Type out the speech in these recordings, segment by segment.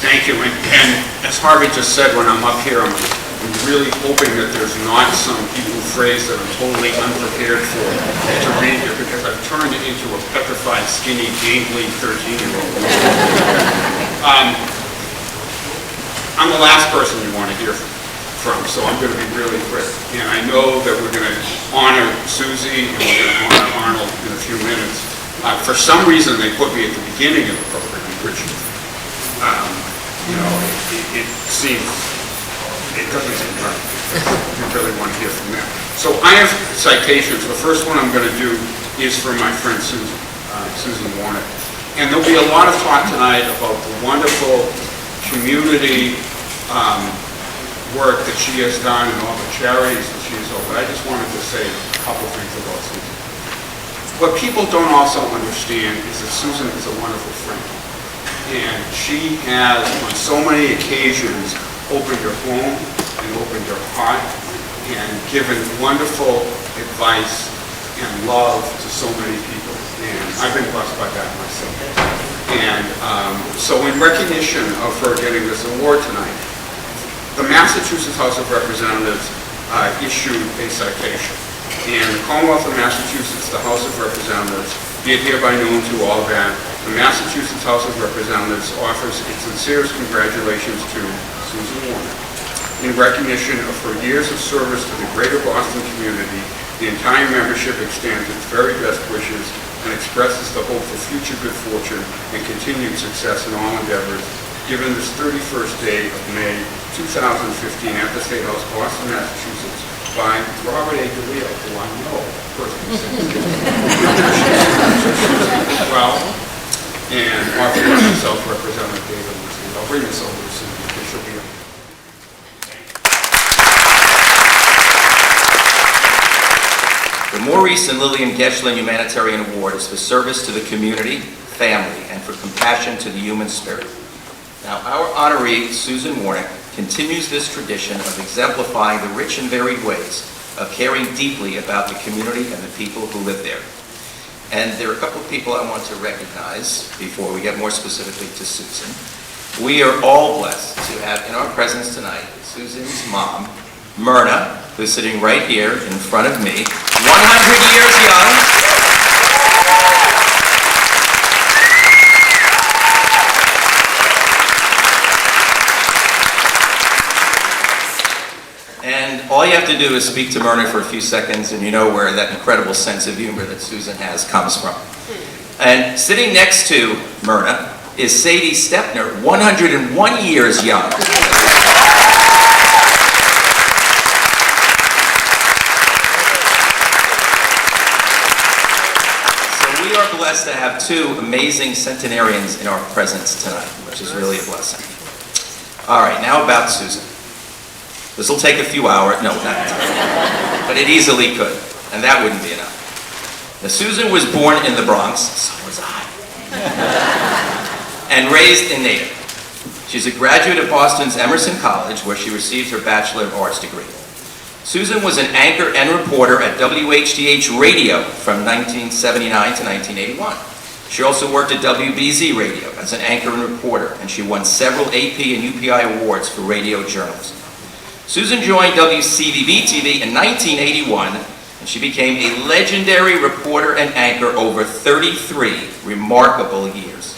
Thank you, and as Harvey just said, when I'm up here, I'm really hoping that there's not some Hebrew phrase that I'm totally unprepared for to read here, because I've turned it into a petrified, skinny, gangly 13-year-old. I'm the last person you want to hear from, so I'm going to be really quick. And I know that we're going to honor Susie and we're going to honor Arnold in a few minutes. For some reason, they put me at the beginning of the program, which it doesn't seem right. You really want to hear from them. So I have citations. The first one I'm going to do is for my friend Susan Wornick. And there'll be a lot of talk tonight about the wonderful community work that she has done and all the charities that she has opened. I just wanted to say a couple things about Susan. What people don't also understand is that Susan is a wonderful friend. And she has, on so many occasions, opened her home and opened her heart and given wonderful advice and love to so many people. And I've been blessed by that myself. And so in recognition of her getting this award tonight, the Massachusetts House of Representatives issued a citation. And the Commonwealth of Massachusetts, the House of Representatives, be it hereby known to all that the Massachusetts House of Representatives offers its sincerest congratulations to Susan Wornick. In recognition of her years of service to the greater Boston community, the entire membership extends its very best wishes and expresses the hope for future good fortune and continued success in all endeavors, given this 31st day of May 2015 at the State House, Boston, Massachusetts, by Robert A. DeLeo, who I know personally since well, and authorized himself, Representative David Lindsay. I'll bring this over to Susan because she'll be on. The Maurice and Lillian Geshelin Humanitarian Award is for service to the community, family, and for compassion to the human spirit. Now, our honoree, Susan Wornick, continues this tradition of exemplifying the rich and varied ways of caring deeply about the community and the people who live there. And there are a couple of people I want to recognize before we get more specifically to Susan. We are all blessed to have in our presence tonight Susan's mom, Myrna, who's sitting right here in front of me, 100 years young. And all you have to do is speak to Myrna for a few seconds and you know where that incredible sense of humor that Susan has comes from. And sitting next to Myrna is Sadie Stepner, 101 years young. So we are blessed to have two amazing centenarians in our presence tonight, which is really a blessing. All right, now about Susan. This will take a few hours, no, not but it easily could, and that wouldn't be enough. Now, Susan was born in the Bronx, so was I, and raised in Natick. She's a graduate of Boston's Emerson College, where she received her Bachelor of Arts degree. Susan was an anchor and reporter at WHDH Radio from 1979 to 1981. She also worked at WBZ Radio as an anchor and reporter, and she won several AP and UPI awards for radio journalism. Susan joined WCVB-TV in 1981, and she became a legendary reporter and anchor over 33 remarkable years.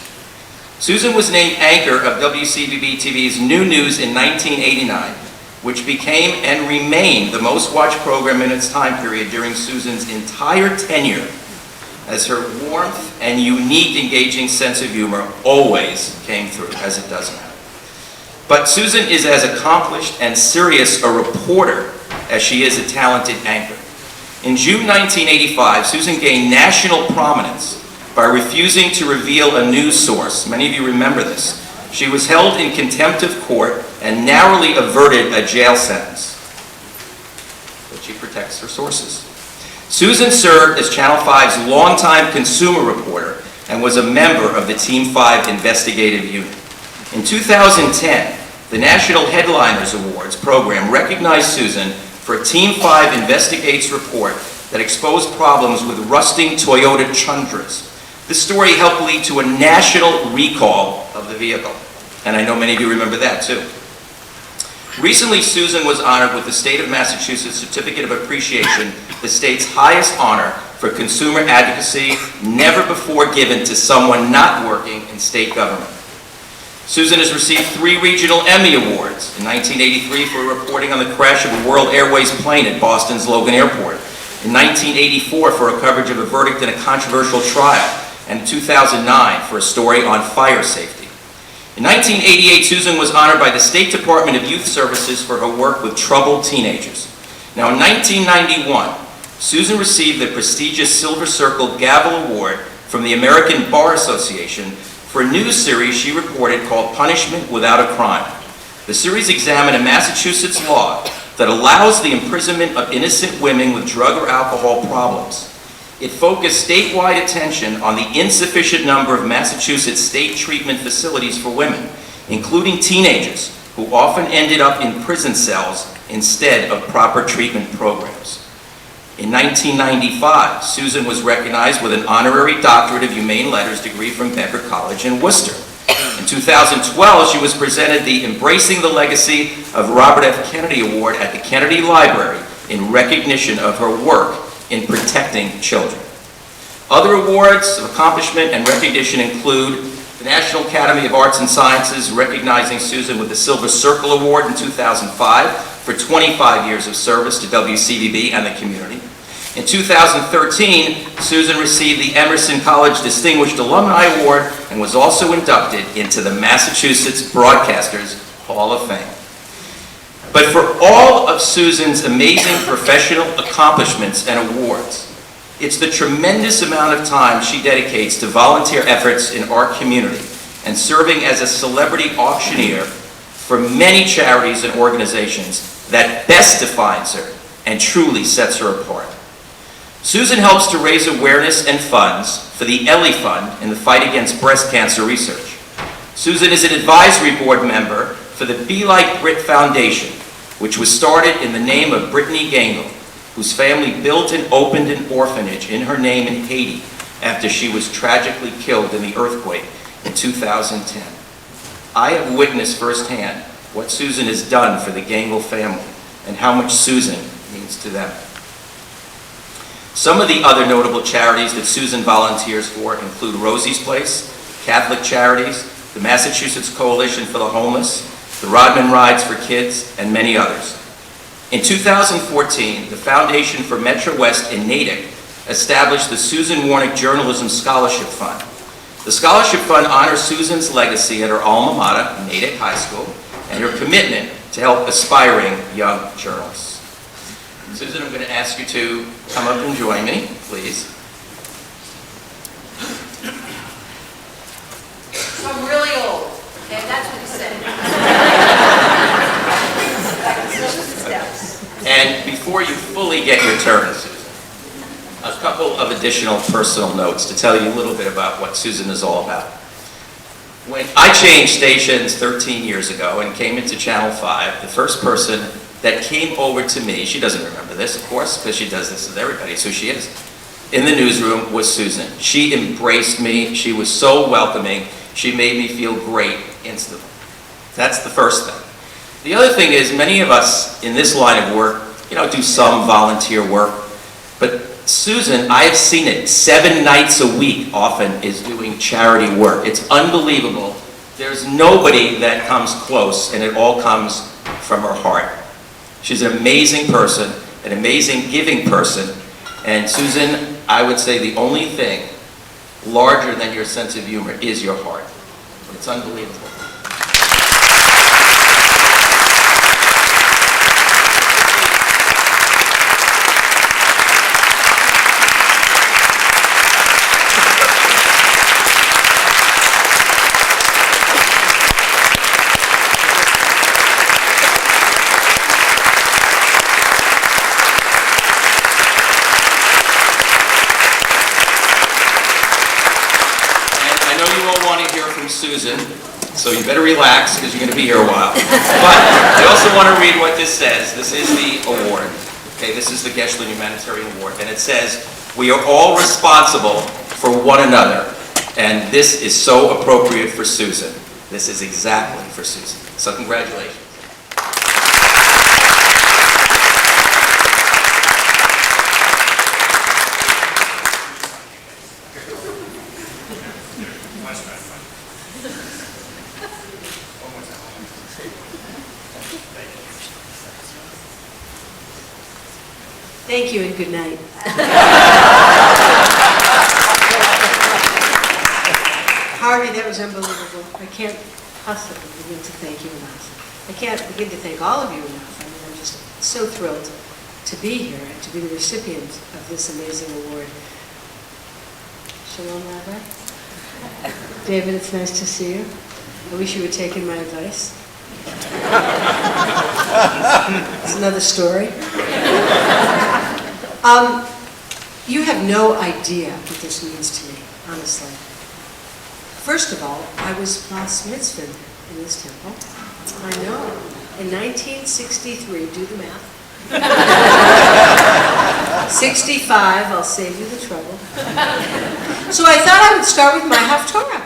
Susan was named anchor of WCVB-TV's New News in 1989, which became and remained the most watched program in its time period during Susan's entire tenure, as her warmth and unique, engaging sense of humor always came through, as it does now. But Susan is as accomplished and serious a reporter as she is a talented anchor. In June 1985, Susan gained national prominence by refusing to reveal a news source. Many of you remember this. She was held in contempt of court and narrowly averted a jail sentence. But she protects her sources. Susan served as Channel 5's longtime consumer reporter and was a member of the Team 5 investigative unit. In 2010, the National Headliners Awards program recognized Susan for a Team 5 Investigates report that exposed problems with rusting Toyota Tundras. This story helped lead to a national recall of the vehicle. And I know many of you remember that too. Recently, Susan was honored with the State of Massachusetts Certificate of Appreciation, the state's highest honor for consumer advocacy, never before given to someone not working in state government. Susan has received 3 regional Emmy Awards, in 1983 for reporting on the crash of a World Airways plane at Boston's Logan Airport, in 1984 for a coverage of a verdict in a controversial trial, and in 2009 for a story on fire safety. In 1988, Susan was honored by the State Department of Youth Services for her work with troubled teenagers. Now, in 1991, Susan received the prestigious Silver Circle Gavel Award from the American Bar Association for a news series she reported called Punishment Without a Crime. The series examined a Massachusetts law that allows the imprisonment of innocent women with drug or alcohol problems. It focused statewide attention on the insufficient number of Massachusetts state treatment facilities for women, including teenagers, who often ended up in prison cells instead of proper treatment programs. In 1995, Susan was recognized with an honorary Doctorate of Humane Letters degree from Becker College in Worcester. In 2012, she was presented the Embracing the Legacy of Robert F. Kennedy Award at the Kennedy Library in recognition of her work in protecting children. Other awards of accomplishment and recognition include the National Academy of Arts and Sciences recognizing Susan with the Silver Circle Award in 2005 for 25 years of service to WCVB and the community. In 2013, Susan received the Emerson College Distinguished Alumni Award and was also inducted into the Massachusetts Broadcasters Hall of Fame. But for all of Susan's amazing professional accomplishments and awards, it's the tremendous amount of time she dedicates to volunteer efforts in our community and serving as a celebrity auctioneer for many charities and organizations that best defines her and truly sets her apart. Susan helps to raise awareness and funds for the Ellie Fund in the fight against breast cancer research. Susan is an advisory board member for the Be Like Brit Foundation, which was started in the name of Brittany Gangle, whose family built and opened an orphanage in her name in Haiti after she was tragically killed in the earthquake in 2010. I have witnessed firsthand what Susan has done for the Gangle family and how much Susan means to them. Some of the other notable charities that Susan volunteers for include Rosie's Place, Catholic Charities, the Massachusetts Coalition for the Homeless, the Rodman Rides for Kids, and many others. In 2014, the Foundation for Metro West in Natick established the Susan Wornick Journalism Scholarship Fund. The Scholarship Fund honors Susan's legacy at her alma mater, Natick High School, and her commitment to help aspiring young journalists. Susan, I'm going to ask you to come up and join me, please. I'm really old, okay? That's what he said. And before you fully get your turn, Susan, a couple of additional personal notes to tell you a little bit about what Susan is all about. When I changed stations 13 years ago and came into Channel 5, the first person that came over to me, she doesn't remember this, of course, because she does this with everybody, it's who she is, in the newsroom was Susan. She embraced me. She was so welcoming. She made me feel great instantly. That's the first thing. The other thing is, many of us in this line of work, do some volunteer work, but Susan, I have seen it 7 nights a week often is doing charity work. It's unbelievable. There's nobody that comes close, and it all comes from her heart. She's an amazing person, an amazing giving person, and Susan, I would say the only thing larger than your sense of humor is your heart. It's unbelievable. Susan, so you better relax because you're going to be here a while. But I also want to read what this says. This is the award. Okay, this is the Geshelin Humanitarian Award, and it says, "We are all responsible for one another," and this is so appropriate for Susan. This is exactly for Susan. So congratulations. Thank you and good night. Harvey, that was unbelievable. I can't possibly begin to thank you enough. I can't begin to thank all of you enough. I mean, I'm just so thrilled to be here and to be the recipient of this amazing award. Shalom, Rabbi. David, it's nice to see you. I wish you had taken my advice. It's another story. You have no idea what this means to me, honestly. First of all, I was Bas Mitzvah in this temple. I know. In 1963, do the math. 65, I'll save you the trouble. So I thought I would start with my Haftorah.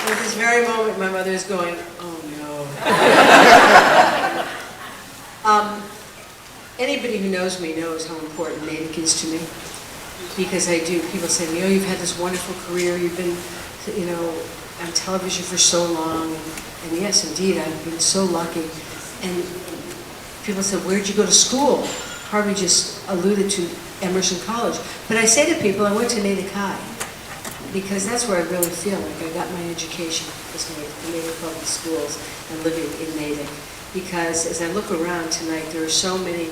At this very moment, my mother is going, oh no. Anybody who knows me knows how important Natick is to me. Because I do. People say to me, oh, you've had this wonderful career. You've been, on television for so long. And yes, indeed, I've been so lucky. And people said, where'd you go to school? Harvey just alluded to Emerson College. But I say to people, I went to Natick High. Because that's where I really feel like I got my education, was the Natick Public Schools and living in Natick. Because as I look around tonight, there are so many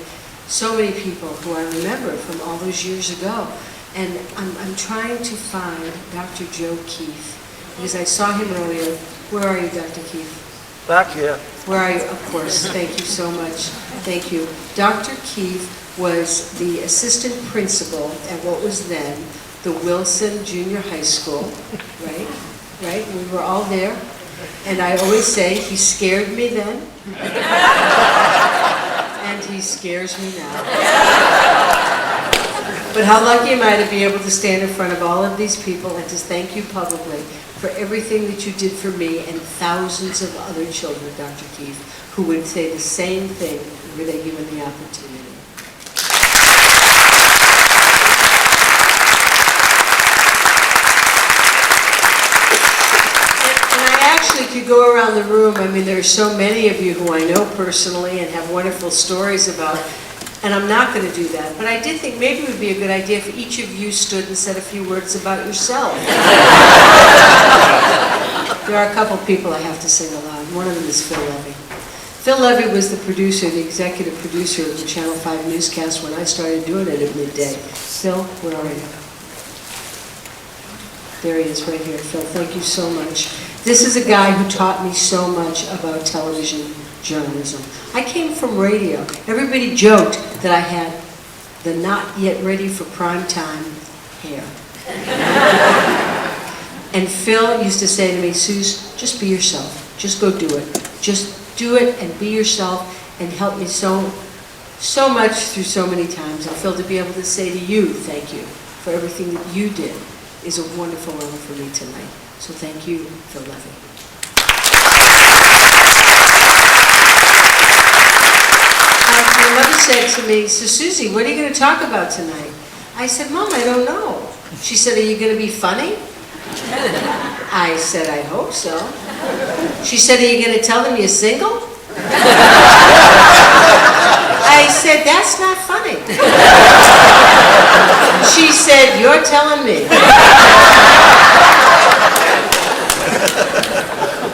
people who I remember from all those years ago. And I'm trying to find Dr. Joe Keefe, because I saw him earlier. Where are you, Dr. Keefe? Back here. Where are you? Of course. Thank you so much. Thank you. Dr. Keefe was the assistant principal at what was then the Wilson Junior High School, right? Right? We were all there. And I always say, he scared me then, and he scares me now. But how lucky am I to be able to stand in front of all of these people and to thank you publicly for everything that you did for me and thousands of other children, Dr. Keefe, who would say the same thing were they given the opportunity. Could go around the room. I mean, there are so many of you who I know personally and have wonderful stories about, and I'm not going to do that. But I did think maybe it would be a good idea if each of you stood and said a few words about yourself. There are a couple people I have to sing aloud. One of them is Phil Levy. Phil Levy was the producer, the executive producer of the Channel 5 newscast when I started doing it at midday. Phil, where are you? There he is, right here. Phil, thank you so much. This is a guy who taught me so much about television journalism. I came from radio. Everybody joked that I had the not yet ready for prime time hair. And Phil used to say to me, Suze, just be yourself. Just go do it. Just do it and be yourself and help me so much through so many times. And Phil, to be able to say to you, thank you for everything that you did is a wonderful honor for me tonight. So thank you, Phil Levy. My mother said to me, so Susie, what are you going to talk about tonight? I said, Mom, I don't know. She said, are you going to be funny? I said, I hope so. She said, are you going to tell them you're single? I said, that's not funny. She said, you're telling me.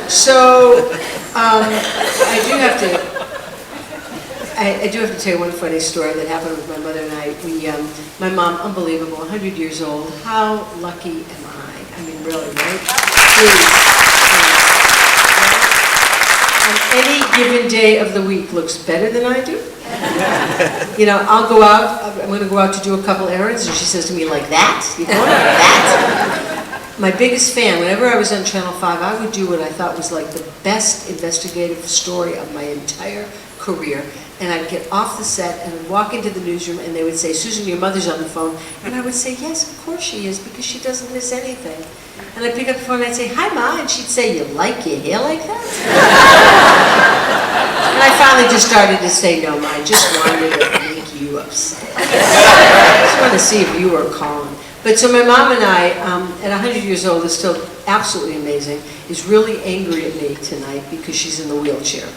So, I do have to tell you one funny story that happened with my mother and I. My mom, unbelievable, 100 years old. How lucky am I? I mean, really, right? Please. On any given day of the week looks better than I do. I'll go out, I'm going to go out to do a couple errands, and she says to me, like that? You going like that? My biggest fan, whenever I was on Channel 5, I would do what I thought was like the best investigative story of my entire career. And I'd get off the set and I'd walk into the newsroom and they would say, Susan, your mother's on the phone. And I would say, yes, of course she is, because she doesn't miss anything. And I'd pick up the phone and I'd say, hi, Ma. And she'd say, you like your hair like that? And I finally just started to say, no, Ma, I just wanted to make you upset. I just wanted to see if you were calling. But so my mom and I, at 100 years old, is still absolutely amazing, is really angry at me tonight because she's in the wheelchair.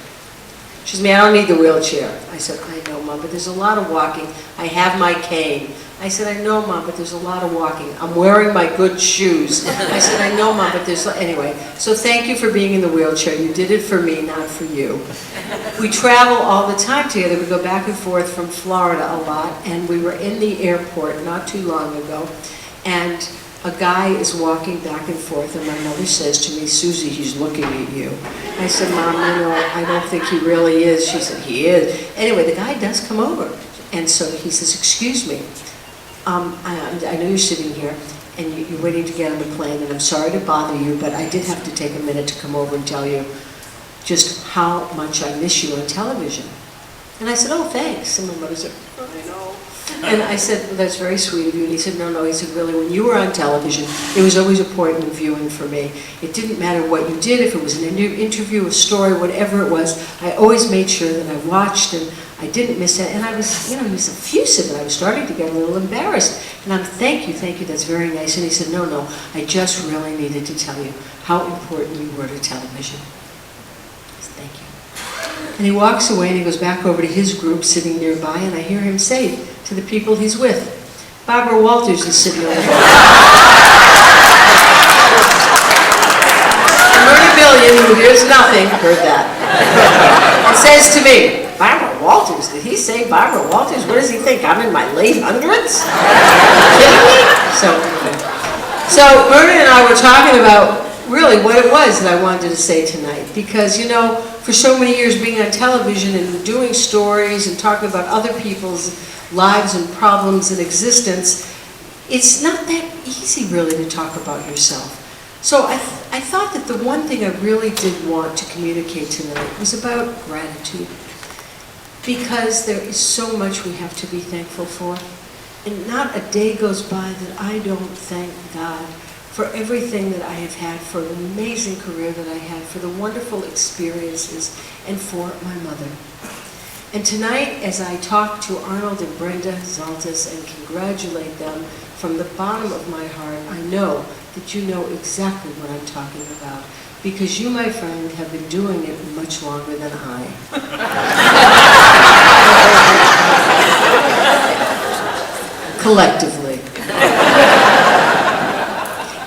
She said, I don't need the wheelchair. I said, I know, Mom, but there's a lot of walking. I have my cane. I said, I know, Mom, but there's a lot of walking. I'm wearing my good shoes. I said, I know, Mom, but there's... Anyway, so thank you for being in the wheelchair. You did it for me, not for you. We travel all the time together. We go back and forth from Florida a lot, and we were in the airport not too long ago, and a guy is walking back and forth, and my mother says to me, Susie, he's looking at you. I said, Mom, I don't think he really is. She said, he is. Anyway, the guy does come over. And so he says, excuse me, I know you're sitting here, and you're waiting to get on the plane, and I'm sorry to bother you, but I did have to take a minute to come over and tell you just how much I miss you on television. And I said, oh, thanks. And my mother said, oh, I know. And I said, well, that's very sweet of you. And he said, no. He said, really, when you were on television, it was always appointment viewing for me. It didn't matter what you did, if it was an interview, a story, whatever it was, I always made sure that I watched and I didn't miss it. And I was, he was effusive, and I was starting to get a little embarrassed. And I'm, thank you, that's very nice. And he said, no, I just really needed to tell you how important you were to television. I said, thank you. And he walks away and he goes back over to his group sitting nearby, and I hear him say to the people he's with, Barbara Walters is sitting over there. And Myrna Billion, who hears nothing, heard that. And says to me, Barbara Walters? Did he say Barbara Walters? What does he think? I'm in my late hundreds? Kidding me? So Myrna and I were talking about really what it was that I wanted to say tonight, because for so many years being on television and doing stories and talking about other people's lives and problems and existence, it's not that easy really to talk about yourself. So I thought that the one thing I really did want to communicate tonight was about gratitude, because there is so much we have to be thankful for, and not a day goes by that I don't thank God for everything that I have had, for an amazing career that I had, for the wonderful experiences, and for my mother. And tonight, as I talk to Arnold and Brenda Zaltas and congratulate them from the bottom of my heart, I know that you know exactly what I'm talking about, because you, my friend, have been doing it much longer than I. Collectively.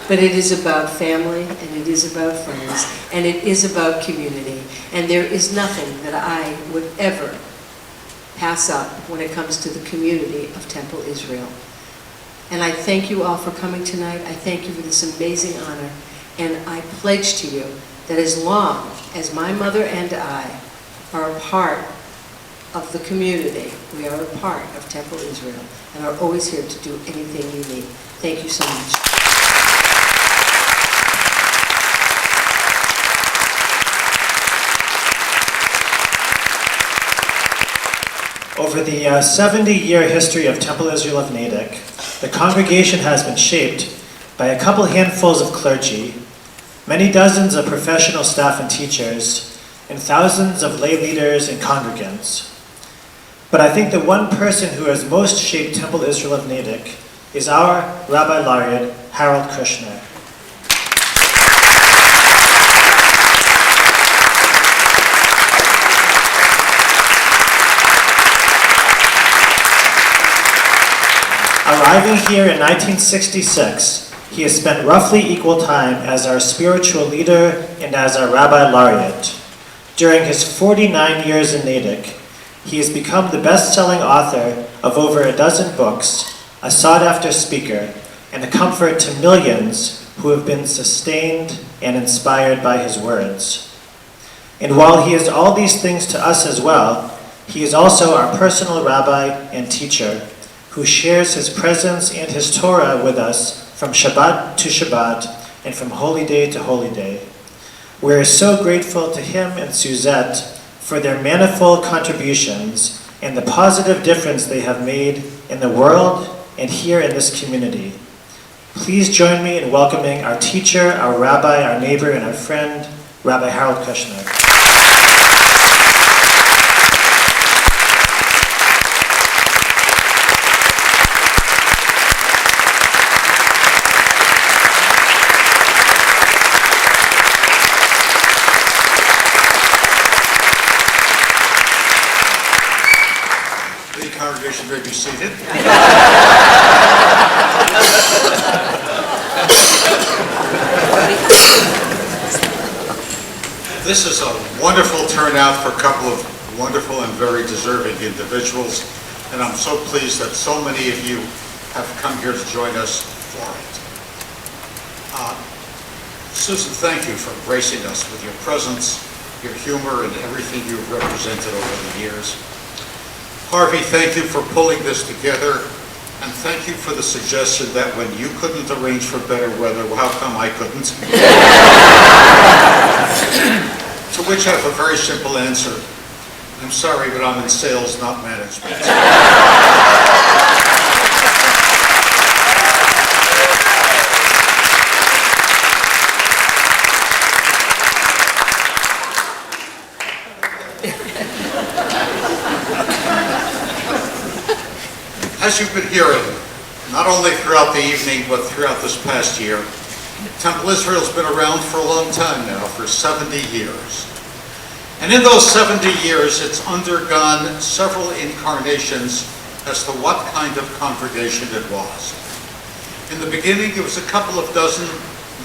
But it is about family, and it is about friends, and it is about community. And there is nothing that I would ever pass up when it comes to the community of Temple Israel. And I thank you all for coming tonight. I thank you for this amazing honor. And I pledge to you that as long as my mother and I are a part of the community, we are a part of Temple Israel, and are always here to do anything you need. Thank you so much. Over the 70-year history of Temple Israel of Natick, the congregation has been shaped by a couple handfuls of clergy, many dozens of professional staff and teachers, and thousands of lay leaders and congregants. But I think the one person who has most shaped Temple Israel of Natick is our Rabbi Laureate, Harold Kushner. Arriving here in 1966, he has spent roughly equal time as our spiritual leader and as our Rabbi Laureate. During his 49 years in Natick, he has become the best-selling author of over a dozen books, a sought-after speaker, and a comfort to millions who have been sustained and inspired by his words. And while he is all these things to us as well, he is also our personal rabbi and teacher, who shares his presence and his Torah with us from Shabbat to Shabbat and from holy day to holy day. We are so grateful to him and Suzette for their manifold contributions and the positive difference they have made in the world and here in this community. Please join me in welcoming our teacher, our rabbi, our neighbor, and our friend, Rabbi Harold Kushner. Congregation may be seated. This is a wonderful turnout for a couple of wonderful and very deserving individuals, and I'm so pleased that so many of you have come here to join us for it. Susan, thank you for gracing us with your presence, your humor, and everything you've represented over the years. Harvey, thank you for pulling this together, and thank you for the suggestion that when you couldn't arrange for better weather, well, how come I couldn't? To which I have a very simple answer. I'm sorry, but I'm in sales, not management. As you've been hearing, not only throughout the evening, but throughout this past year, Temple Israel's been around for a long time now, for 70 years. And in those 70 years, it's undergone several incarnations as to what kind of congregation it was. In the beginning, it was a couple of dozen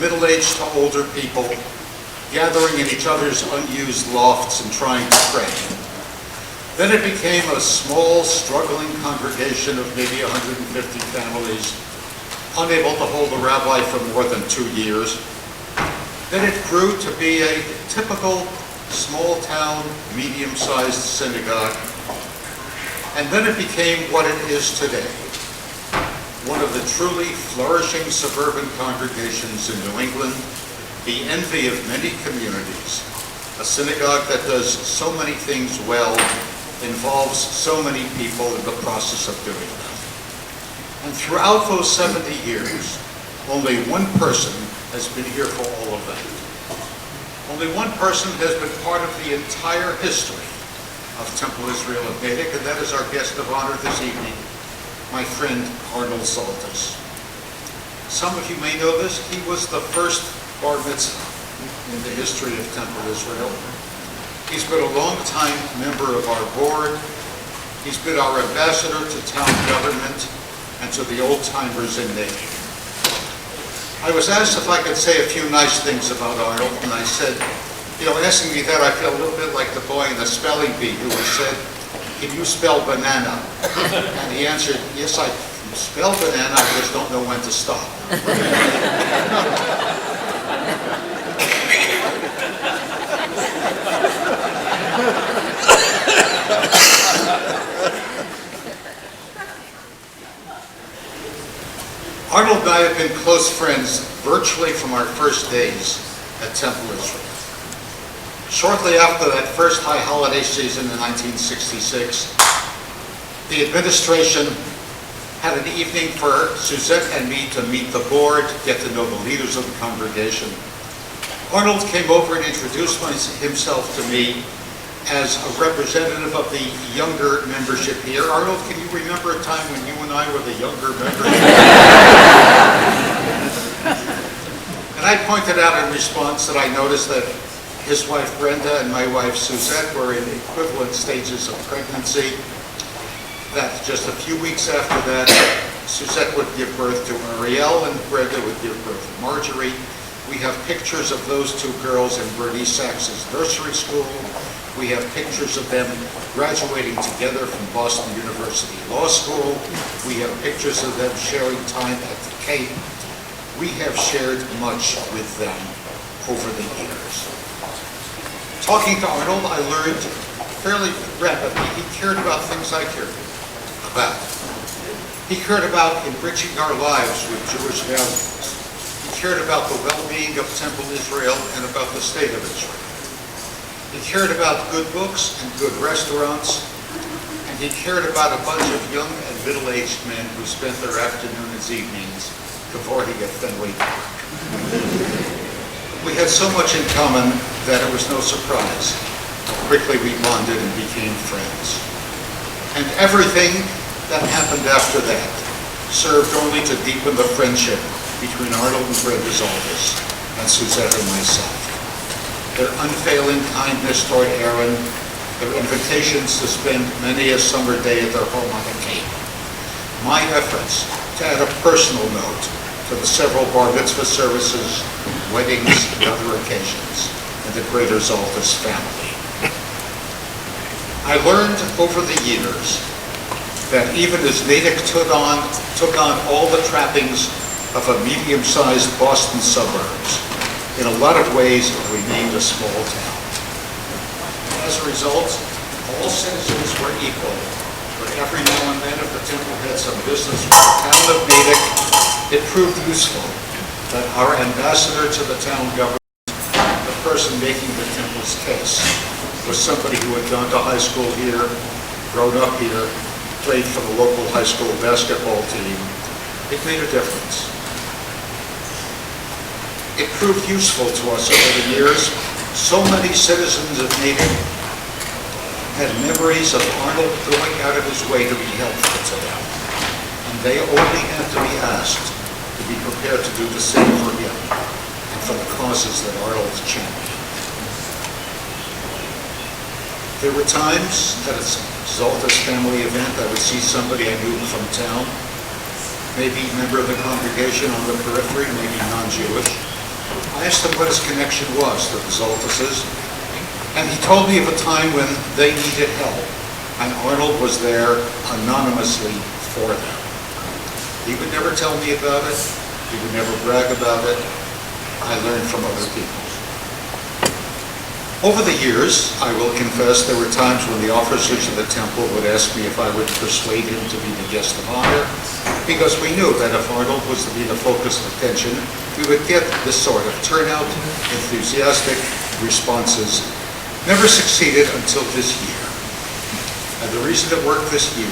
middle-aged to older people gathering in each other's unused lofts and trying to pray. Then it became a small, struggling congregation of maybe 150 families, unable to hold a rabbi for more than 2 years. Then it grew to be a typical small-town, medium-sized synagogue. And then it became what it is today, one of the truly flourishing suburban congregations in New England, the envy of many communities, a synagogue that does so many things well, involves so many people in the process of doing them. And throughout those 70 years, only one person has been here for all of that. Only one person has been part of the entire history of Temple Israel of Natick, and that is our guest of honor this evening, my friend Arnold Zaltas. Some of you may know this. He was the first bar mitzvah in the history of Temple Israel. He's been a long-time member of our board. He's been our ambassador to town government and to the old-timers in Natick. I was asked if I could say a few nice things about Arnold, and I said, asking me that, I feel a little bit like the boy in the spelling bee who said, "Can you spell banana?" And he answered, "Yes, I can spell banana, I just don't know when to stop." Arnold and I have been close friends virtually from our first days at Temple Israel. Shortly after that first high holiday season in 1966, the administration had an evening for Suzette and me to meet the board, get to know the leaders of the congregation. Arnold came over and introduced himself to me as a representative of the younger membership here. Arnold, can you remember a time when you and I were the younger members? And I pointed out in response that I noticed that his wife Brenda and my wife Suzette were in equivalent stages of pregnancy, that just a few weeks after that, Suzette would give birth to Ariel and Brenda would give birth to Marjorie. We have pictures of those two girls in Bernice Sachs's nursery school. We have pictures of them graduating together from Boston University Law School. We have pictures of them sharing time at the Cape. We have shared much with them over the years. Talking to Arnold, I learned fairly rapidly he cared about things I cared about. He cared about enriching our lives with Jewish values. He cared about the well-being of Temple Israel and about the state of Israel. He cared about good books and good restaurants, and he cared about a bunch of young and middle-aged men who spent their afternoons and evenings cavorting at Fenway Park. We had so much in common that it was no surprise how quickly we bonded and became friends. And everything that happened after that served only to deepen the friendship between Arnold and Brenda Zaltas and Suzette and myself. Their unfailing kindness toward Aaron, their invitations to spend many a summer day at their home on the Cape, my efforts to add a personal note to the several bar mitzvah services, weddings, and other occasions in the greater Zaltas family. I learned over the years that even as Natick took on all the trappings of a medium-sized Boston suburbs, in a lot of ways it remained a small town. As a result, all citizens were equal, but every now and then if the temple had some business with the town of Natick, it proved useful that our ambassador to the town government, the person making the temple's case, was somebody who had gone to high school here, grown up here, played for the local high school basketball team. It made a difference. It proved useful to us over the years. So many citizens of Natick had memories of Arnold going out of his way to be helpful to them. And they only had to be asked to be prepared to do the same for him and for the causes that Arnold championed. There were times at a Zaltas family event I would see somebody I knew from town, maybe a member of the congregation on the periphery, maybe non-Jewish. I asked him what his connection was to the Zaltases, and he told me of a time when they needed help, and Arnold was there anonymously for them. He would never tell me about it. He would never brag about it. I learned from other people. Over the years, I will confess, there were times when the officers of the temple would ask me if I would persuade him to be the guest of honor, because we knew that if Arnold was to be the focus of attention, we would get this sort of turnout, enthusiastic responses. Never succeeded until this year. And the reason it worked this year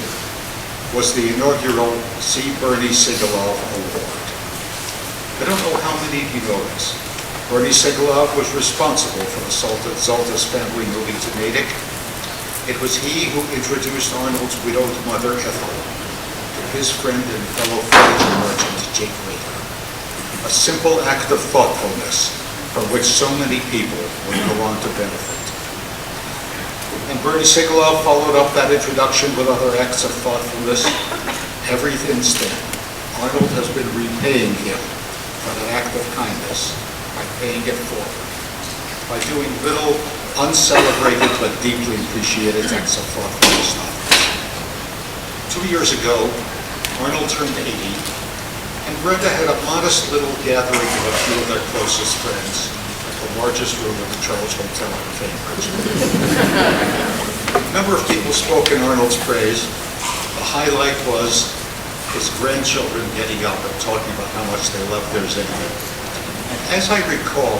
was the inaugural C. Bernie Sigalove Award. I don't know how many of you know this. Bernie Sigalove was responsible for the Zaltas family moving to Natick. It was he who introduced Arnold's widowed mother, Ethel, to his friend and fellow furniture merchant, Jake Rader. A simple act of thoughtfulness from which so many people would go on to benefit. And Bernie Sigalove followed up that introduction with other acts of thoughtfulness. Ever since then, Arnold has been repaying him for that act of kindness by paying it forward, by doing little uncelebrated but deeply appreciated acts of thoughtfulness. 2 years ago, Arnold turned 80, and Brenda had a modest little gathering of a few of their closest friends at the largest room of the Charles Hotel in Cambridge. A number of people spoke in Arnold's praise. The highlight was his grandchildren getting up and talking about how much they loved their Zaltas. And as I recall,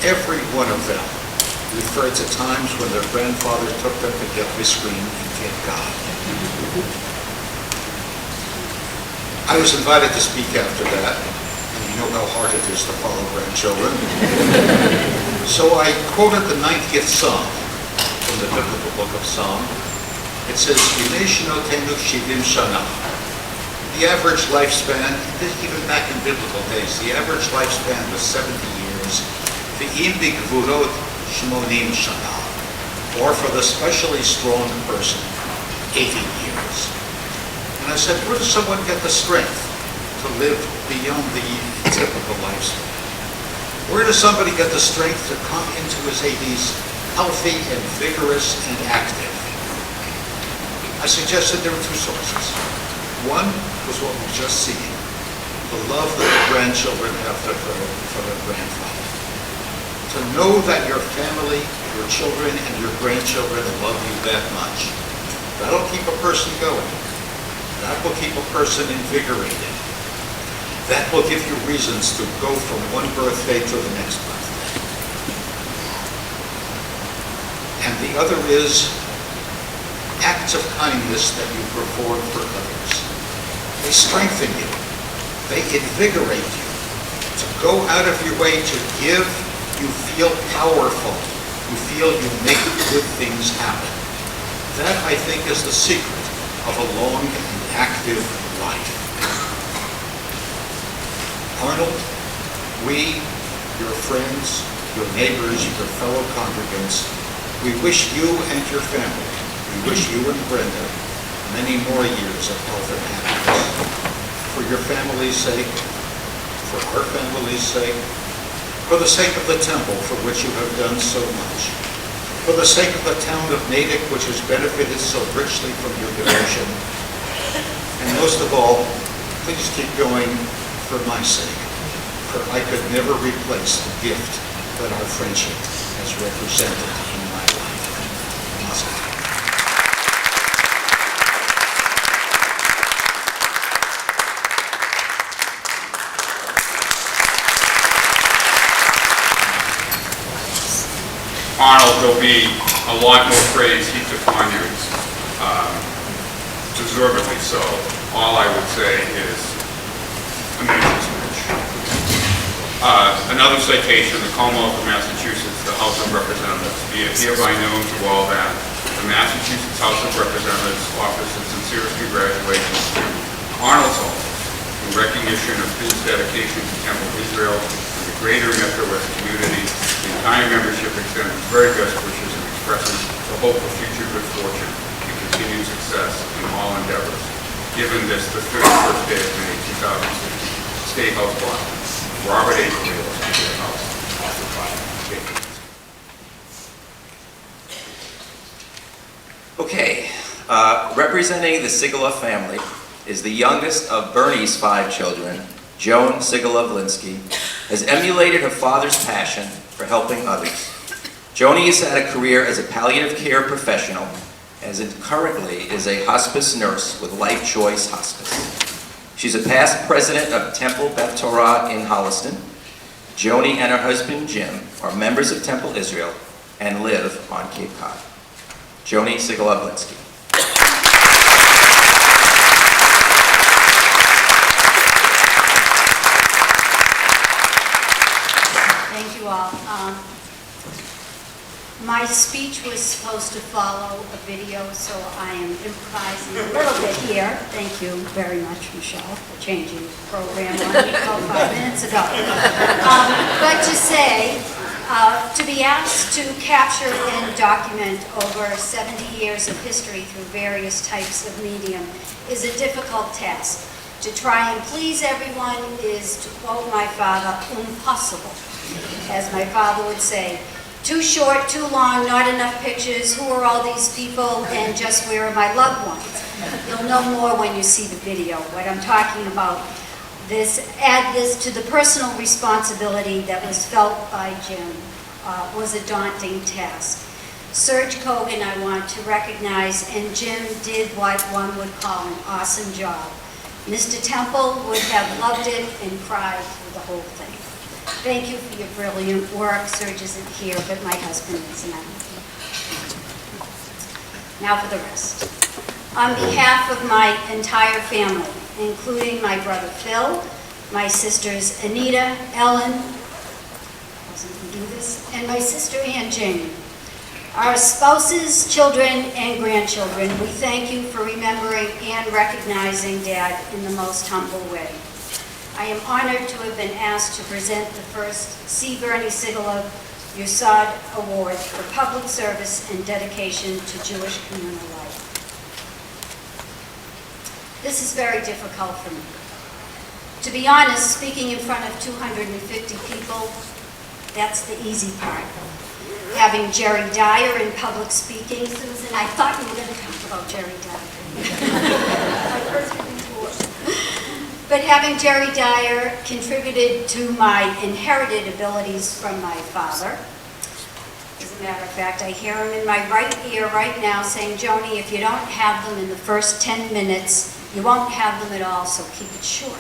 every one of them referred to times when their grandfather took them to get ice cream in Cape Cod. I was invited to speak after that, and you know how hard it is to follow grandchildren. So I quoted the 90th Psalm from the biblical book of Psalm. It says, Yimei shenotenu shivim shana. The average lifespan, even back in biblical days, the average lifespan was 70 years. Ve'im b'gvurot shmonim shana. Or for the specially strong person, 80 years. And I said, where does someone get the strength to live beyond the typical lifespan? Where does somebody get the strength to come into his 80s healthy and vigorous and active? I suggested there were two sources. One was what we've just seen, the love that the grandchildren have for their grandfather. To know that your family, your children, and your grandchildren love you that much, that'll keep a person going. That will keep a person invigorated. That will give you reasons to go from one birthday to the next birthday. the other is acts of kindness that you perform for others. They strengthen you. They invigorate you. To go out of your way to give, you feel powerful. You feel you make good things happen. That, I think, is the secret of a long and active life. Arnold, we, your friends, your neighbors, your fellow congregants, we wish you and your family, we wish you and Brenda many more years of health and happiness. For your family's sake, for our family's sake, for the sake of the temple for which you have done so much, for the sake of the town of Natick, which has benefited so richly from your devotion, and most of all, please keep going for my sake, for I could never replace the gift that our friendship has represented in my life. Namaste. Arnold, there'll be a lot more praise heaped upon you, deservedly so. All I would say is amazing speech. Another citation, the Commonwealth of Massachusetts, the House of Representatives. Be it hereby known to all that the Massachusetts House of Representatives offers its sincerest congratulations to Arnold Zaltas in recognition of his dedication to Temple Israel and the greater Metro West community. The entire membership extends its very best wishes and expresses the hope of future good fortune and continued success in all endeavors. Given this, the 31st day of May, 2016, State House Boston, Robert A. Speaker of the House, offered by J.P. Okay, representing the Sigalove family is the youngest of Bernie's 5 children, Joan Sigalove-Linsky, has emulated her father's passion for helping others. Joni has had a career as a palliative care professional, as it currently is a hospice nurse with Life Choice Hospice. She's a past president of Temple Beth Torah in Holliston. Joni and her husband Jim are members of Temple Israel and live on Cape Cod. Joni Sigalove-Linsky. Thank you all. My speech was supposed to follow a video, so I am improvising a little bit here. Thank you very much, Michelle, for changing the program on me about 5 minutes ago. But to say, to be asked to capture and document over 70 years of history through various types of medium is a difficult task. To try and please everyone is, to quote my father, impossible. As my father would say, too short, too long, not enough pictures, who are all these people, and just where are my loved ones? You'll know more when you see the video. What I'm talking about, add this to the personal responsibility that was felt by Jim, was a daunting task. Serge Kogan I want to recognize, and Jim did what one would call an awesome job. Mr. Temple would have loved it and cried through the whole thing. Thank you for your brilliant work. Serge isn't here, but my husband is now. Now for the rest. On behalf of my entire family, including my brother Phil, my sisters Anita, Ellen, I wasn't going to do this, and my sister Aunt Jane, our spouses, children, and grandchildren, we thank you for remembering and recognizing Dad in the most humble way. I am honored to have been asked to present the first C. Bernie Sigalove Yesod Award for public service and dedication to Jewish communal life. This is very difficult for me. To be honest, speaking in front of 250 people, that's the easy part. Having Jerry Dyer in public speaking, Susan, I thought you were going to talk about Jerry Dyer. But having Jerry Dyer contributed to my inherited abilities from my father. As a matter of fact, I hear him in my right ear right now saying, Joni, if you don't have them in the first 10 minutes, you won't have them at all, so keep it short.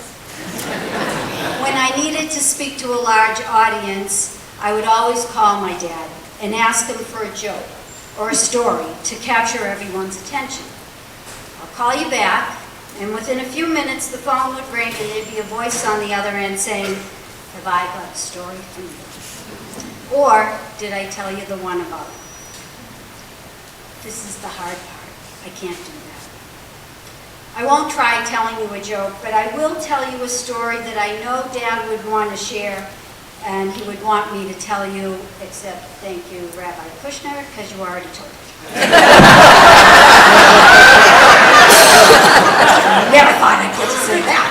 When I needed to speak to a large audience, I would always call my dad and ask him for a joke. or a story to capture everyone's attention. I'll call you back, and within a few minutes the phone would ring and there'd be a voice on the other end saying, "Have I got a story for you?" Or, "Did I tell you the one about?" This is the hard part. I can't do that. I won't try telling you a joke, but I will tell you a story that I know Dad would want to share, and he would want me to tell you, except thank you, Rabbi Kushner, because you already told it. Never thought I'd get to say that.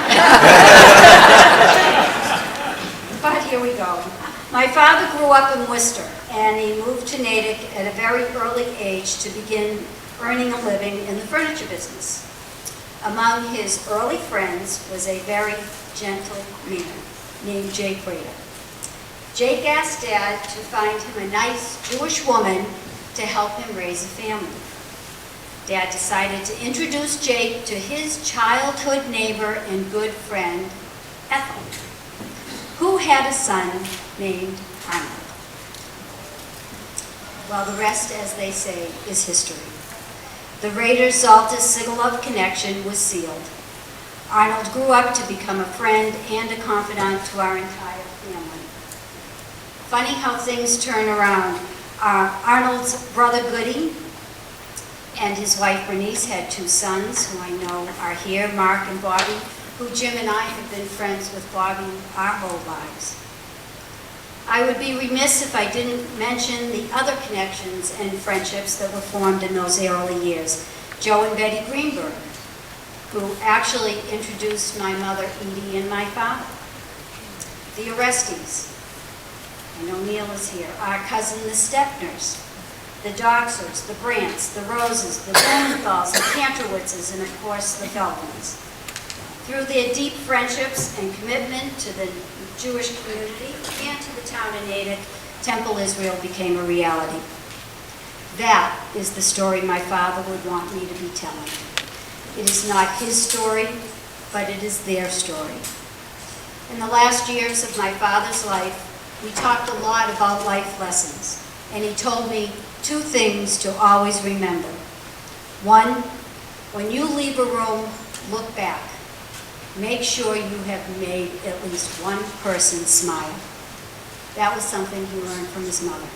But here we go. My father grew up in Worcester, and he moved to Natick at a very early age to begin earning a living in the furniture business. Among his early friends was a very gentle man named Jake Rader. Jake asked Dad to find him a nice Jewish woman to help him raise a family. Dad decided to introduce Jake to his childhood neighbor and good friend, Ethel, who had a son named Arnold. Well, the rest, as they say, is history. The Raiders' Zaltas Sigalove connection was sealed. Arnold grew up to become a friend and a confidant to our entire family. Funny how things turn around. Arnold's brother Goody and his wife Bernice had 2 sons who I know are here, Mark and Bobby, who Jim and I have been friends with Bobby our whole lives. I would be remiss if I didn't mention the other connections and friendships that were formed in those early years. Joe and Betty Greenberg, who actually introduced my mother Edie and my father. The Orestes, I know Neil is here, our cousin the Stepners, the Doxers, the Brants, the Roses, the Blumenthals, the Cantorwitzes, and of course the Feldmans. Through their deep friendships and commitment to the Jewish community and to the town of Natick, Temple Israel became a reality. That is the story my father would want me to be telling. It is not his story, but it is their story. In the last years of my father's life, we talked a lot about life lessons, and he told me 2 things to always remember. 1, when you leave a room, look back. Make sure you have made at least one person smile. That was something he learned from his mother.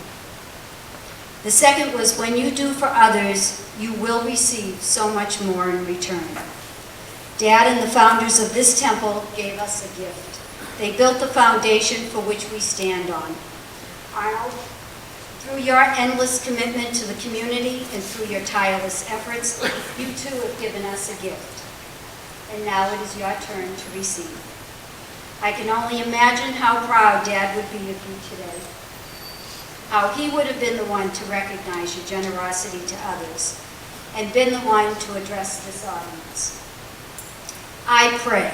The second was, when you do for others, you will receive so much more in return. Dad and the founders of this temple gave us a gift. They built the foundation for which we stand on. Arnold, through your endless commitment to the community and through your tireless efforts, you too have given us a gift. And now it is your turn to receive. I can only imagine how proud Dad would be of you today. How he would have been the one to recognize your generosity to others and been the one to address this audience. I pray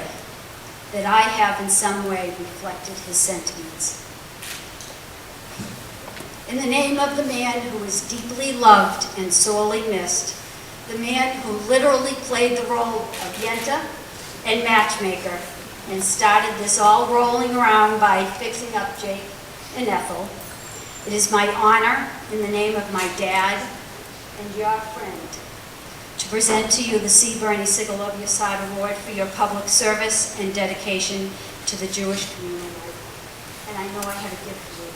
that I have in some way reflected his sentiments. In the name of the man who is deeply loved and sorely missed, the man who literally played the role of Yenta and matchmaker and started this all rolling around by fixing up Jake and Ethel, it is my honor, in the name of my dad and your friend, to present to you the C. Bernie Sigalove Yesod Award for your public service and dedication to the Jewish communal life. And I know I have a gift for you.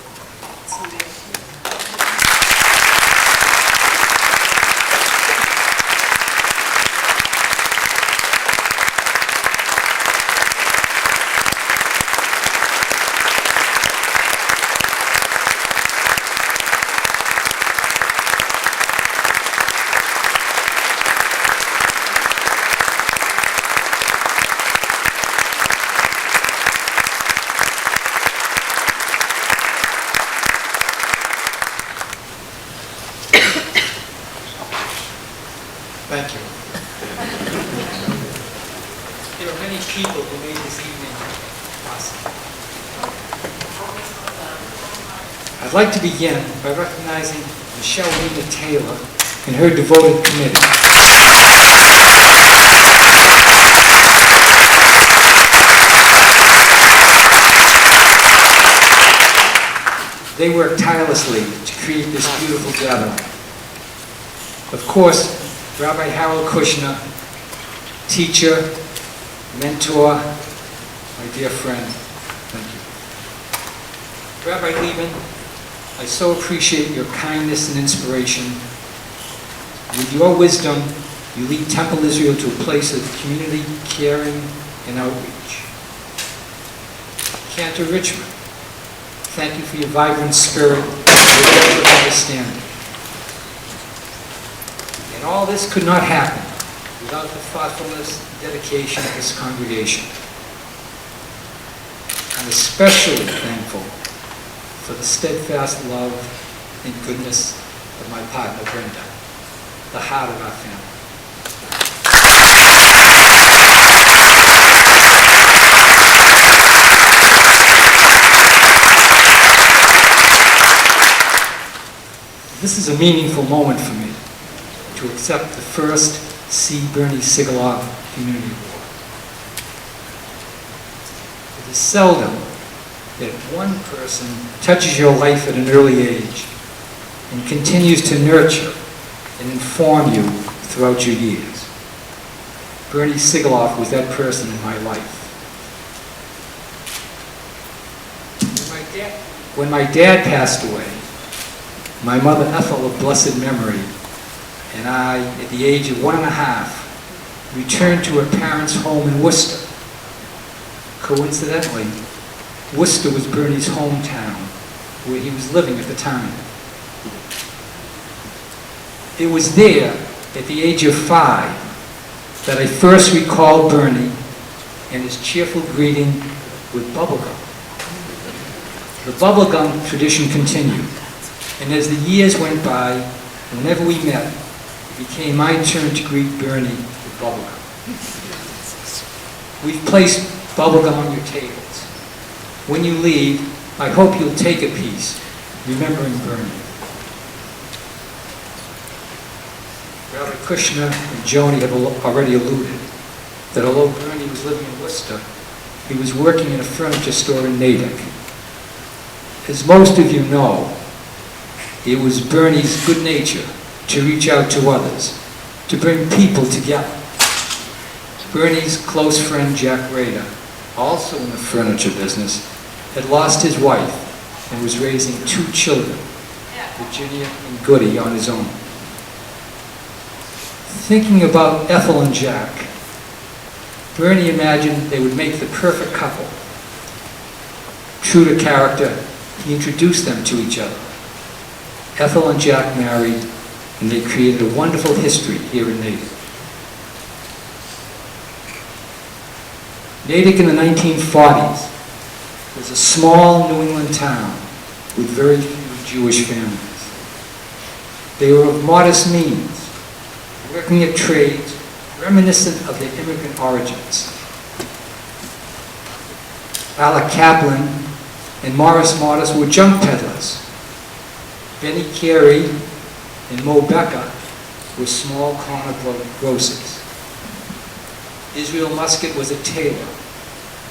Thank you. There are many people who made this evening possible. I'd like to begin by recognizing Michelle Rita Taylor and her devoted committee. They worked tirelessly to create this beautiful gathering. Of course, Rabbi Harold Kushner, teacher, mentor, my dear friend, thank you. Rabbi Lehman, I so appreciate your kindness and inspiration. With your wisdom, you lead Temple Israel to a place of community, caring, and outreach. Cantor Richmond, thank you for your vibrant spirit and your depth of understanding. And all this could not happen without the thoughtfulness and dedication of this congregation. I'm especially thankful for the steadfast love and goodness of my partner Brenda, the heart of our family. This is a meaningful moment for me to accept the first C. Bernie Sigalove Community Award. It is seldom that one person touches your life at an early age and continues to nurture and inform you throughout your years. Bernie Sigalove was that person in my life. When my dad passed away, my mother Ethel of blessed memory and I, at the age of 1.5, returned to her parents' home in Worcester. Coincidentally, Worcester was Bernie's hometown, where he was living at the time. It was there, at the age of 5, that I first recalled Bernie and his cheerful greeting with bubblegum. The bubblegum tradition continued, and as the years went by, whenever we met, it became my turn to greet Bernie with bubblegum. We've placed bubblegum on your tables. When you leave, I hope you'll take a piece, remembering Bernie. Rabbi Kushner and Joni have already alluded that although Bernie was living in Worcester, he was working in a furniture store in Natick. As most of you know, it was Bernie's good nature to reach out to others, to bring people together. Bernie's close friend Jack Rader, also in the furniture business, had lost his wife and was raising 2 children, Virginia and Goody, on his own. Thinking about Ethel and Jack, Bernie imagined they would make the perfect couple. True to character, he introduced them to each other. Ethel and Jack married, and they created a wonderful history here in Natick. Natick in the 1940s was a small New England town with very few Jewish families. They were of modest means, working at trades reminiscent of their immigrant origins. Alec Kaplan and Morris Morris were junk peddlers. Benny Carey and Mo Becker were small corner grocers. Israel Muscat was a tailor.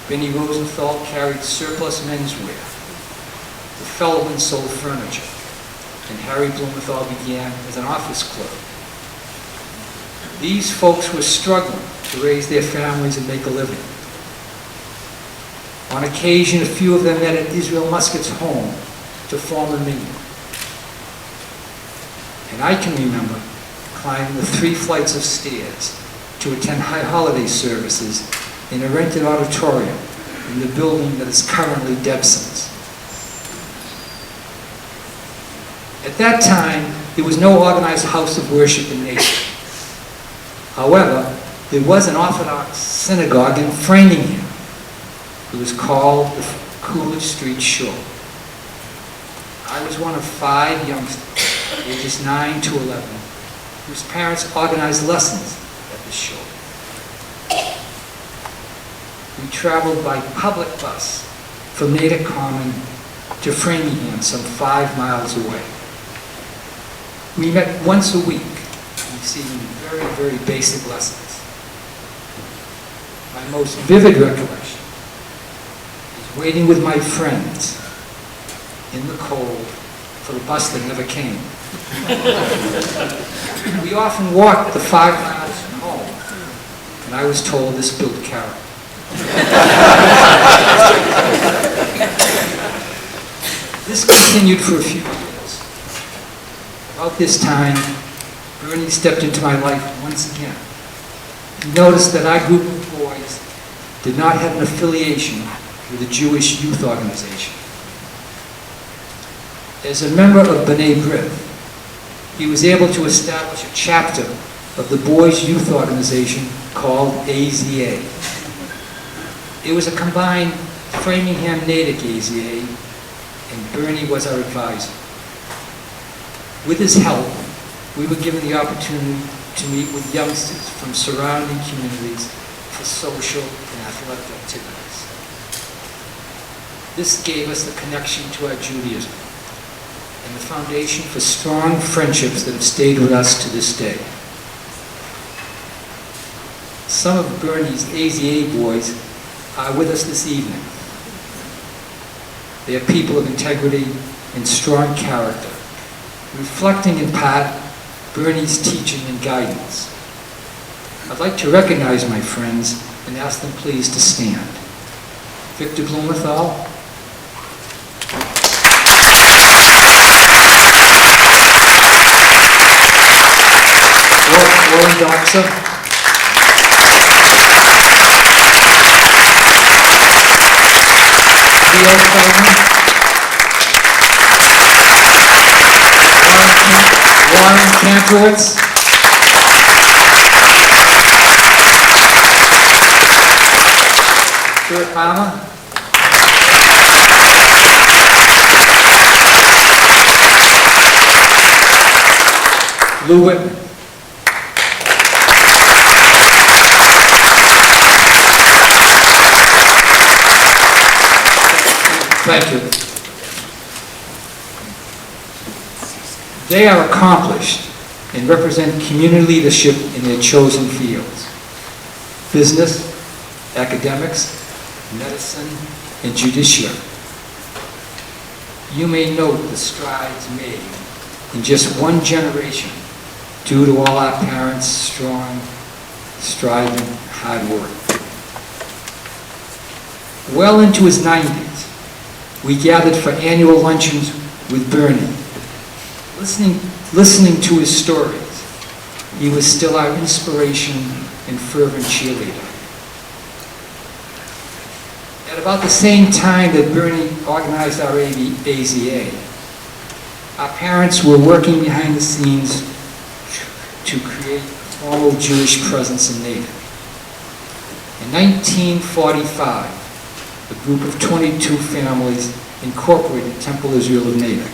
Benny Rosenthal carried surplus menswear. The Feldman sold furniture, and Harry Blumenthal began as an office clerk. These folks were struggling to raise their families and make a living. On occasion, a few of them met at Israel Muscat's home to form a meal. And I can remember climbing the 3 flights of stairs to attend high holiday services in a rented auditorium in the building that is currently Debson's. At that time, there was no organized house of worship in Natick. However, there was an Orthodox synagogue in Framingham. It was called the Coolidge Street Shul. I was one of 5 youngsters, ages 9 to 11, whose parents organized lessons at the shul. We traveled by public bus from Natick Common to Framingham, some 5 miles away. We met once a week, receiving very, very basic lessons. My most vivid recollection is waiting with my friends in the cold for the bus that never came. We often walked the 5 miles from home, and I was told this built character. This continued for a few years. About this time, Bernie stepped into my life once again. He noticed that our group of boys did not have an affiliation with a Jewish youth organization. As a member of B'nai B'rith, he was able to establish a chapter of the boys' youth organization called AZA. It was a combined Framingham-Natick AZA, and Bernie was our advisor. With his help, we were given the opportunity to meet with youngsters from surrounding communities for social and athletic activities. This gave us the connection to our Judaism and the foundation for strong friendships that have stayed with us to this day. Some of Bernie's AZA boys are with us this evening. They are people of integrity and strong character, reflecting in part Bernie's teaching and guidance. I'd like to recognize my friends and ask them please to stand. Victor Blumenthal. Warren Doxa. Theo Feldman. Warren Kantrowitz. Stuart Palmer. Lou Whitman. Thank you. They are accomplished and represent community leadership in their chosen fields: business, academics, medicine, and judiciary. You may note the strides made in just one generation due to all our parents' strong, striving, hard work. Well into his 90s, we gathered for annual luncheons with Bernie. Listening to his stories, he was still our inspiration and fervent cheerleader. At about the same time that Bernie organized our AZA, our parents were working behind the scenes to create a formal Jewish presence in Natick. In 1945, a group of 22 families incorporated Temple Israel of Natick.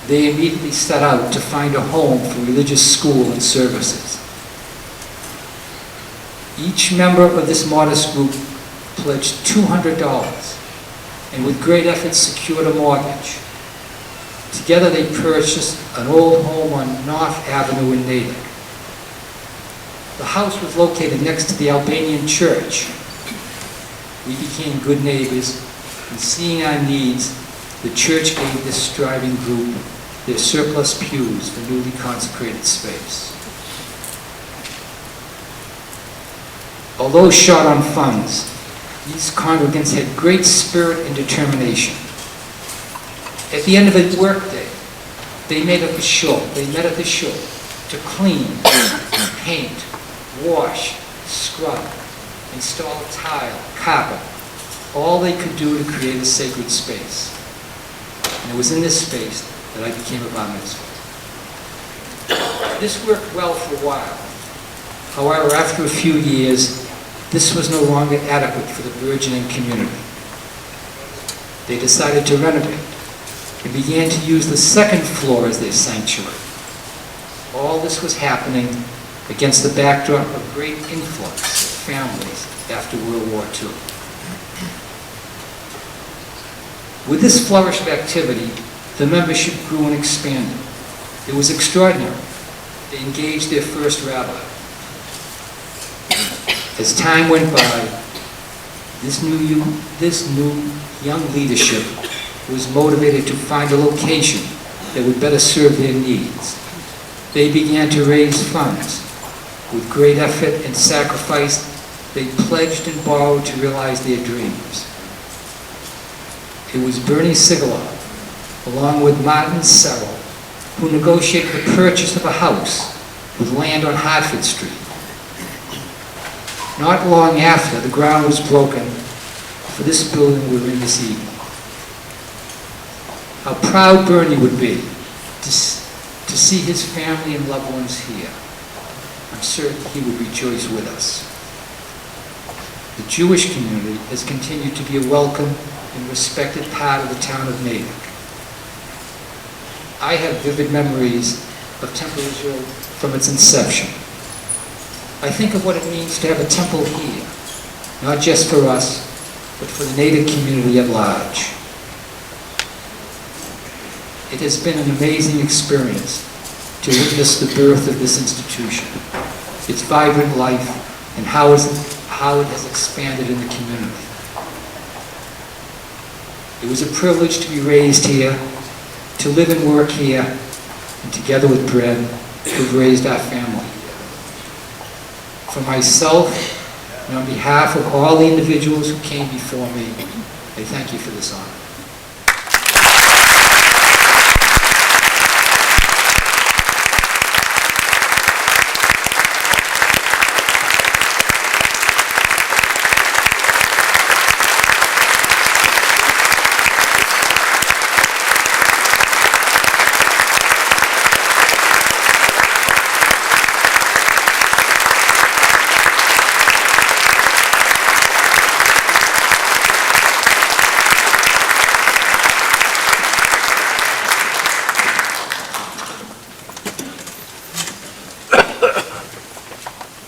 They immediately set out to find a home for religious school and services. Each member of this modest group pledged $200 and with great effort secured a mortgage. Together they purchased an old home on North Avenue in Natick. The house was located next to the Albanian church. We became good neighbors, and seeing our needs, the church gave this striving group their surplus pews for newly consecrated space. Although short on funds, these congregants had great spirit and determination. At the end of a workday, they met at the shore to clean, paint, wash, scrub, install tile, carpet, all they could do to create a sacred space. And it was in this space that I became a bar mitzvah. This worked well for a while. However, after a few years, this was no longer adequate for the burgeoning community. They decided to renovate and began to use the second floor as their sanctuary. All this was happening against the backdrop of great influx of families after World War II. With this flourish of activity, the membership grew and expanded. It was extraordinary. They engaged their first rabbi. As time went by, this new young leadership was motivated to find a location that would better serve their needs. They began to raise funds. With great effort and sacrifice, they pledged and borrowed to realize their dreams. It was Bernie Sigalove, along with Martin Serrell, who negotiated the purchase of a house with land on Hartford Street. Not long after, the ground was broken for this building we're in this evening. How proud Bernie would be to see his family and loved ones here. I'm certain he would rejoice with us. The Jewish community has continued to be a welcome and respected part of the town of Natick. I have vivid memories of Temple Israel from its inception. I think of what it means to have a temple here, not just for us, but for the Natick community at large. It has been an amazing experience to witness the birth of this institution, its vibrant life, and how it has expanded in the community. It was a privilege to be raised here, to live and work here, and together with Brad, who've raised our family. For myself, and on behalf of all the individuals who came before me, I thank you for this honor.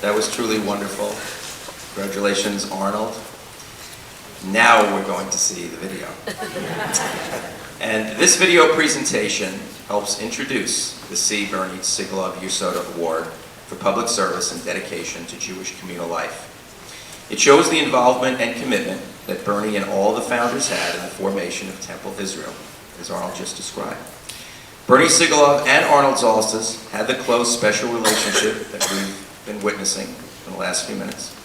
That was truly wonderful. Congratulations, Arnold. Now we're going to see the video. And this video presentation helps introduce the C. Bernie Sigalove Yesod Award for public service and dedication to Jewish communal life. It shows the involvement and commitment that Bernie and all the founders had in the formation of Temple Israel, as Arnold just described. Bernie Sigalove and Arnold Zaltas had the close special relationship that we've been witnessing in the last few minutes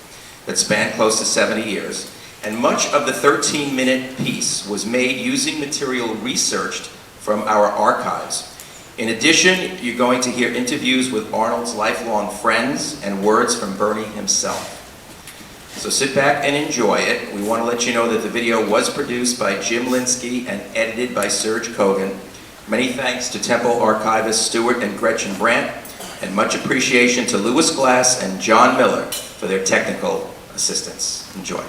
that spanned close to 70 years, and much of the 13-minute piece was made using material researched from our archives. In addition, you're going to hear interviews with Arnold's lifelong friends and words from Bernie himself. So sit back and enjoy it. We want to let you know that the video was produced by Jim Linsky and edited by Serge Kogan. Many thanks to Temple archivists Stuart and Gretchen Brandt, and much appreciation to Louis Glass and John Miller for their technical assistance. Enjoy.